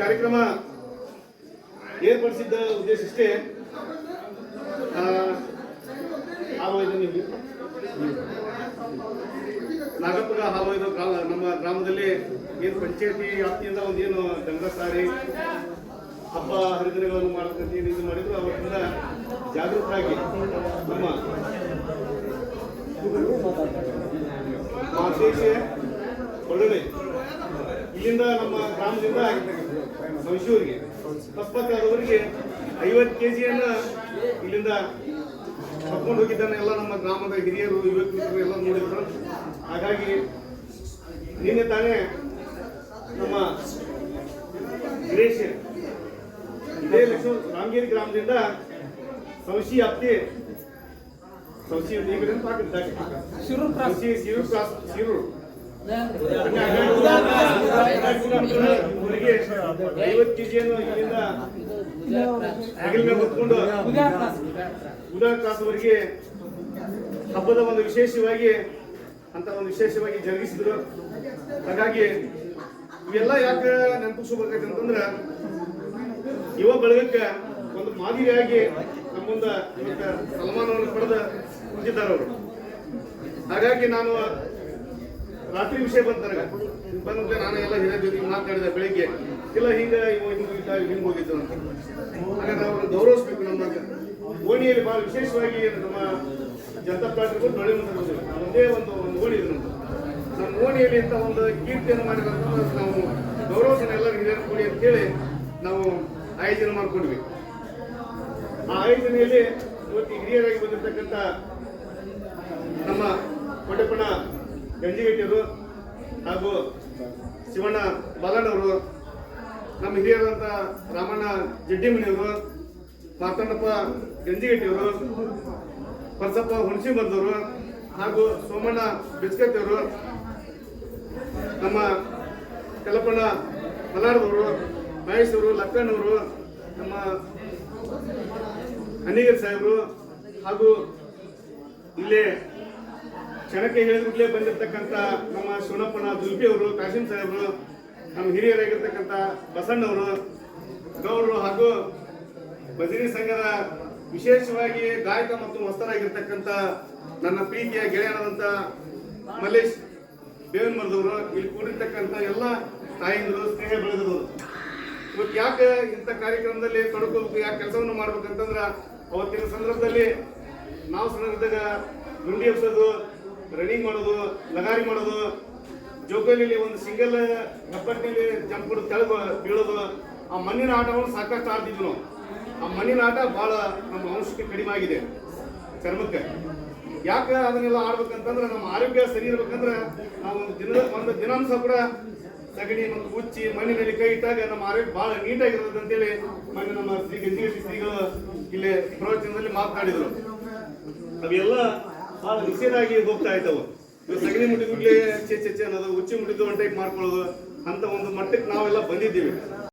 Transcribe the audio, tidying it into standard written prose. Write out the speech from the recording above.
ಕಾರ್ಯಕ್ರಮ ಏರ್ಪಡಿಸಿದ್ದ ಉದ್ದೇಶ ಇಷ್ಟೇ. ನಾಗಪ್ಪಗ ಹಾಲೊಯ್ದು ನಮ್ಮ ಗ್ರಾಮದಲ್ಲಿ ಏನು ಪಂಚಾಯತಿ ವ್ಯಾಪ್ತಿಯಿಂದ ಒಂದೇನು ದಂಗ ಸಾರಿ ಹಬ್ಬ ಹರಿದಿನಗಳನ್ನು ಮಾಡಬೇಕಂತ ಏನು ಇದು ಮಾಡಿದ್ರು, ಅವರಿಂದ ಜಾಗೃತರಾಗಿ ನಮ್ಮ ಮಾತೇಶ ಹೊರಗಡೆ ಇಲ್ಲಿಂದ ನಮ್ಮ ಗ್ರಾಮದಿಂದ ಮೈಸೂರಿಗೆ ತಪ್ಪತ್ತಾದವರಿಗೆ 50 kg ಇಲ್ಲಿಂದ ಕರ್ಕೊಂಡು ಹೋಗಿದ್ದಾನೆ. ಎಲ್ಲ ನಮ್ಮ ಗ್ರಾಮದ ಹಿರಿಯರು ಯುವಕರು ಎಲ್ಲ ನೋಡಿದ್ರು. ಹಾಗಾಗಿ ನಿನ್ನೆ ತಾನೇ ನಮ್ಮ ಗಿರೀಶ್ ಇದೇ ರಾಮಗಿರಿ ಗ್ರಾಮದಿಂದ ಸೌಶಿ ಹತ್ತಿ ಶಿರೂರು 50 kg ಇಲ್ಲಿಂದ ಹೊತ್ಕೊಂಡು ಉದಾ ಕ್ರಾಸ್ವರೆಗೆ ಹಬ್ಬದ ಒಂದು ವಿಶೇಷವಾಗಿ ಜರುಗಿಸಿದ್ರು. ಹಾಗಾಗಿ ಇವೆಲ್ಲ ಯಾಕೆ ನೆನಪಿಸ್ಕೋಬೇಕಾಯ್ತು ಅಂತಂದ್ರೆ ಯುವ ಬಳಗಕ್ಕೆ ಒಂದು ಮಾದರಿಯಾಗಿ ನಮ್ಮ ಮುಂದೆ ಇವತ್ತು ಸನ್ಮಾನವನ್ನು ಪಡೆದು ಕುಂತಿದ್ದಾರೆ ಅವರು. ಹಾಗಾಗಿ ನಾನು ರಾತ್ರಿ ವಿಷಯ ಬಂದ್ರೆ ನಾನು ಎಲ್ಲ ಹಿರಿಯ ಜೊತೆಗೆ ಮಾತಾಡಿದೆ ಬೆಳಿಗ್ಗೆ, ಇಲ್ಲ ಹಿಂಗೆ ಹೋಗಿದ್ದು ಅಂತ. ಹಾಗಾದ್ರೆ ಅವ್ರನ್ನ ಗೌರವಿಸ್ಬೇಕು. ನಮ್ಮ ಓಣಿಯಲ್ಲಿ ಬಹಳ ವಿಶೇಷವಾಗಿ ನಮ್ಮ ಜನತಾ ಪಾರ್ಟಿ ಬೆಳೆ ಒಂದೇ ಒಂದು ಓಣಿ ಇದೆ ನಮ್ಮ ಓಣಿಯಲ್ಲಿ ಅಂತ ಒಂದು ಕೀರ್ತಿಯನ್ನು ಮಾಡಿರೋದ್ರಿಂದ ನಾವು ಗೌರವಿಸೋಣ ಎಲ್ಲರೂ ಹಿರಿಯರ ಕೂಡಿ ಅಂತೇಳಿ ನಾವು ಆಯೋಜನೆ ಮಾಡ್ಕೊಂಡ್ವಿ. ಆ ಆಯೋಜನೆಯಲ್ಲಿ ಇವತ್ತು ಹಿರಿಯರಾಗಿ ಬಂದಿರತಕ್ಕಂಥ ನಮ್ಮ ಕೊಟ್ಟಪ್ಪಣ್ಣ ಗಂಜಿಗಟ್ಟಿಯವರು ಹಾಗೂ ಶಿವಣ್ಣ ಬಾಲಣ್ಣವರು, ನಮ್ಮ ಹಿರಿಯರಾದಂಥ ರಾಮಣ್ಣ ಜಡ್ಡಿಮಣಿಯವರು, ಮಾರ್ತಣ್ಣಪ್ಪ ಗಂಜಿಗಟ್ಟಿಯವರು, ಪರಸಪ್ಪ ಹುಣಸಿ ಬಂದವರು ಹಾಗೂ ಸೋಮಣ್ಣ ಬಿಚ್ಕತ್ತಿಯವರು, ನಮ್ಮ ಕಲಪಣ್ಣ ಮಲಾಡದವರು, ಮಹೇಶ್ ಅವರು, ಲಕ್ಕಣ್ಣವರು, ನಮ್ಮ ಅನಿಗರ್ ಸಾಹೇಬರು ಹಾಗೂ ಇಲ್ಲೇ ಕ್ಷಣಕ್ಕೆ ಹೇಳಿದ್ಬಿಟ್ಲೇ ಬಂದಿರತಕ್ಕಂಥ ನಮ್ಮ ಶಿವನಪ್ಪನ ದುಲ್ಪಿ ಅವರು, ಕಾಶಿಂ ಸಾಹೇಬರು, ನಮ್ಮ ಹಿರಿಯರಾಗಿರ್ತಕ್ಕಂಥ ಬಸಣ್ಣವರು, ಗೌಡರು ಹಾಗೂ ಭಜನಿ ಸಂಘದ ವಿಶೇಷವಾಗಿ ಗಾಯಕ ಮತ್ತು ವಸ್ತರಾಗಿರ್ತಕ್ಕಂಥ ನನ್ನ ಪ್ರೀತಿಯ ಗೆಳೆಯನಾದಂಥ ಮಲ್ಲೇಶ್ ಬೇವನ್ಮರದವರು, ಇಲ್ಲಿ ಕೂಡಿರ್ತಕ್ಕಂಥ ಎಲ್ಲ ತಾಯಿಂದರು, ಸ್ನೇಹ ಬೆಳೆದವರು. ಇವತ್ತು ಯಾಕೆ ಇಂಥ ಕಾರ್ಯಕ್ರಮದಲ್ಲಿ ತೊಡಕೋಬೇಕು, ಯಾಕೆ ಕೆಲಸವನ್ನು ಮಾಡ್ಬೇಕಂತಂದ್ರೆ ಅವತ್ತಿನ ಸಂದರ್ಭದಲ್ಲಿ ನಾವು ಸಣ್ಣದಾಗ ಗುಂಡಿ ಎಬ್ಸೋದು, ರನ್ನಿಂಗ್ ಮಾಡೋದು, ಲಗಾರಿ ಮಾಡೋದು, ಜೋಕಾಲಿಯಲ್ಲಿ ಒಂದು ಸಿಂಗಲ್ ಹೆಬ್ಬಟ್ಟಿನಲ್ಲಿ ಜಂಪ್ ಕೊಡೋದು, ತೆಳಗು ಬೀಳೋದು, ಆ ಮಣ್ಣಿನ ಆಟವನ್ನು ಸಾಕಷ್ಟು ಆಡ್ತಿದ್ವಿ ನಾವು. ಆ ಮಣ್ಣಿನ ಆಟ ಬಹಳ ನಮ್ಮ ಅಂಶಕ್ಕೆ ಕಡಿಮೆ ಆಗಿದೆ ಚರ್ಮಕ್ಕೆ. ಯಾಕೆ ಅದನ್ನೆಲ್ಲ ಆಡ್ಬೇಕಂತಂದ್ರೆ ನಮ್ಮ ಆರೋಗ್ಯ ಸರಿ ಇರ್ಬೇಕಂದ್ರೆ ನಾವು ಒಂದು ದಿನಾಂಶ ಕೂಡ ಸಗಣಿ ಮತ್ತು ಉಚ್ಚಿ ಮಣ್ಣಿನಲ್ಲಿ ಕೈ ಇಟ್ಟಾಗ ನಮ್ಮ ಆರೋಗ್ಯ ಬಹಳ ನೀಟಾಗಿರ್ತದೆ ಅಂತೇಳಿ ಮೊನ್ನೆ ನಮ್ಮ ಶ್ರೀ ಗಂಜಿಗಟ್ಟಿ ಶ್ರೀಗಳು ಇಲ್ಲಿ ಪ್ರವಚನದಲ್ಲಿ ಮಾತನಾಡಿದ್ರು. ಅವೆಲ್ಲ ಬಹಳ ನಿಷೇಧ ಆಗಿ ಹೋಗ್ತಾ ಇದ್ದಾವೆ. ಸಗಣಿ ಮುಟ್ಟಿದ್ಬಿಡ್ಲಿ ಚೆ ಅನ್ನೋದು, ಉಚ್ಚಿ ಮುಟ್ಟಿದ್ದು ಒನ್ ಟೈಪ್ ಮಾಡ್ಕೊಳ್ಳೋದು ಅಂತ ಒಂದು ಮಟ್ಟಕ್ಕೆ ನಾವೆಲ್ಲ ಬಂದಿದ್ದೀವಿ.